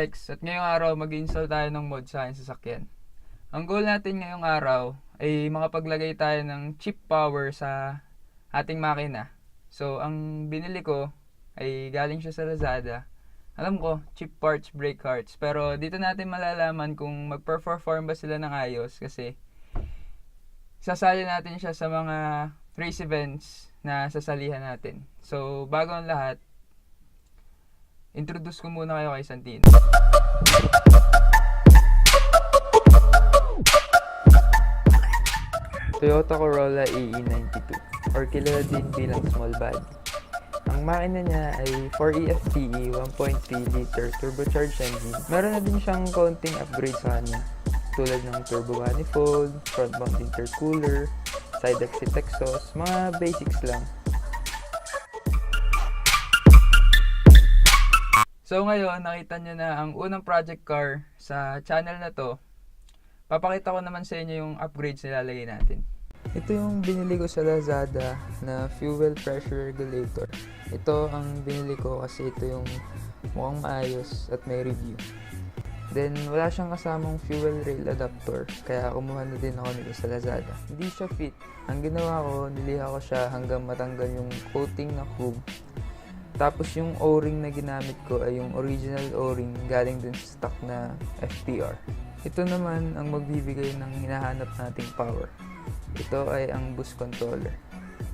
Alex at ngayong araw mag-install tayo ng mod sa aking sasakyan. Ang goal natin ngayong araw ay makapaglagay tayo ng cheap power sa ating makina. So ang binili ko ay galing siya sa Lazada. Alam ko, cheap parts, brake parts. Pero dito natin malalaman kung mag-perform ba sila ng ayos kasi sasali natin siya sa mga race events na sasalihan natin. So bago ang lahat, introduce ko muna kayo kay Santino. Toyota Corolla AE92 or kilala din bilang small body. Ang makina niya ay 4EFTE 1.3 liter turbocharged engine. Meron na din siyang konting upgrade sa kanya tulad ng turbo manifold, front mount intercooler, side exit exhaust, mga basics lang. So ngayon, nakita nyo na ang unang project car sa channel na to. Papakita ko naman sa inyo yung upgrades na lalagay natin. Ito yung binili ko sa Lazada na fuel pressure regulator. Ito ang binili ko kasi ito yung mukhang maayos at may review. Then wala siyang kasamang fuel rail adapter, kaya kumuha na din ako nito sa Lazada. Hindi siya fit. Ang ginawa ko, niliha ko siya hanggang matanggal yung coating na chrome. Tapos yung O-ring na ginamit ko ay yung original O-ring galing dun sa stock na FPR. Ito naman ang magbibigay ng hinahanap nating power. Ito ay ang boost controller.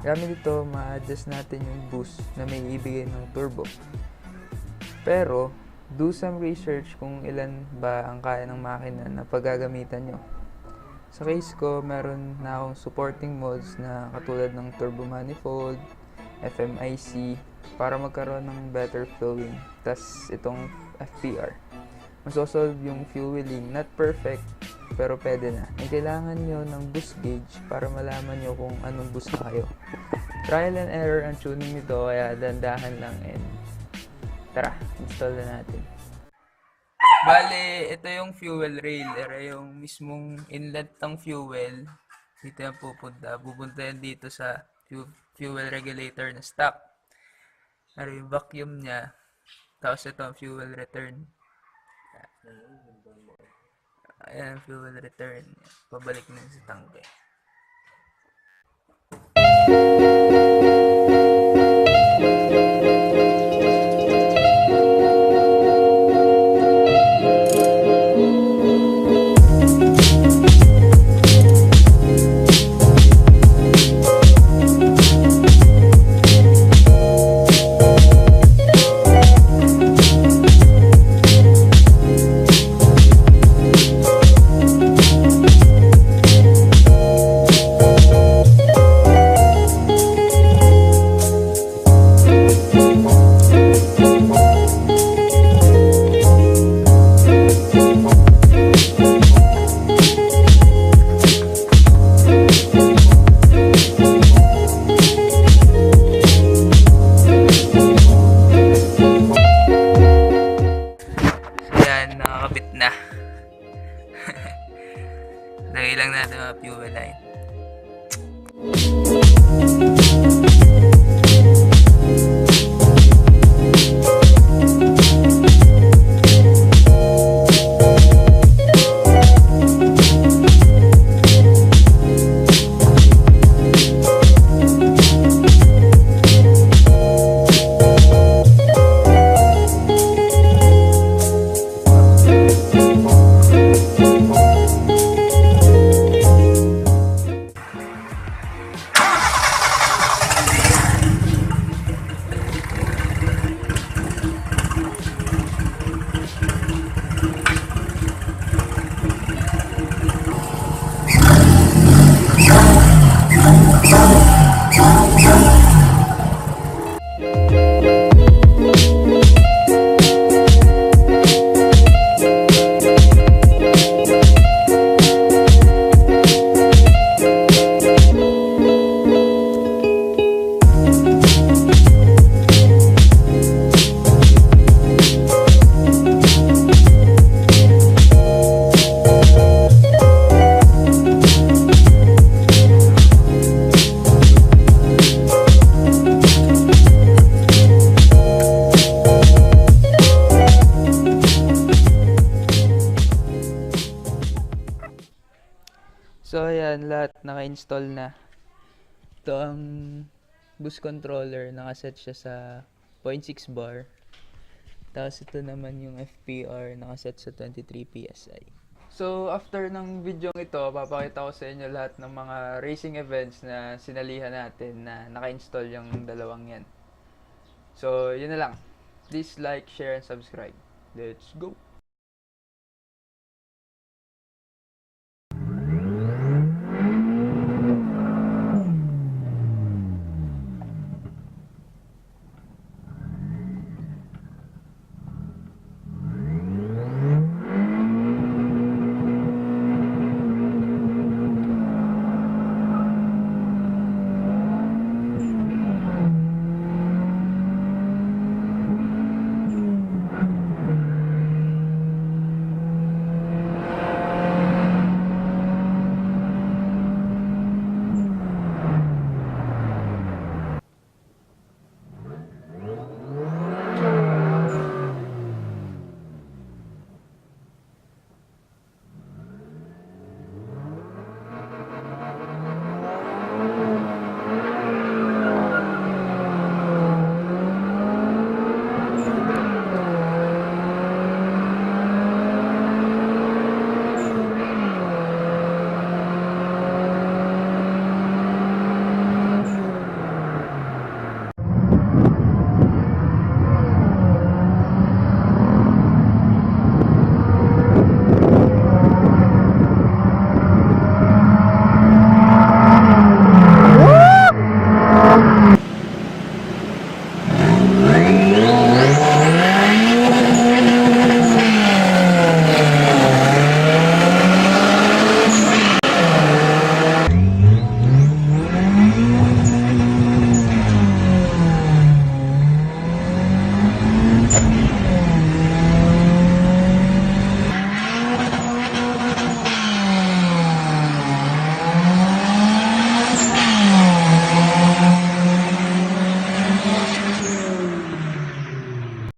Gamit ito, ma-adjust natin yung boost na may ibigay ng turbo. Pero, do some research kung ilan ba ang kaya ng makina na paggagamitan nyo. Sa case ko, meron na akong supporting mods na katulad ng turbo manifold, FMIC, para magkaroon ng better flowing. Tas itong FPR. Masosolve yung fueling, not perfect, pero pwede na. May kailangan nyo ng boost gauge para malaman nyo kung anong boost kayo. Trial and error ang tuning nito, kaya dandahan lang and tara, install na natin. Bale, ito yung fuel rail. Ito yung mismong inlet ng fuel. Dito yan pupunta. Pupunta yan dito sa fuel regulator na stock. Ito yung vacuum niya. Tapos ito ang fuel return. Ayan ang fuel return. Pabalik na sa tangke. lahat naka-install na. Ito ang boost controller, nakaset siya sa 0.6 bar. Tapos ito naman yung FPR, nakaset sa 23 PSI. So, after ng video ito, papakita ko sa inyo lahat ng mga racing events na sinalihan natin na naka-install yung dalawang yan. So, yun na lang. Please like, share, and subscribe. Let's go!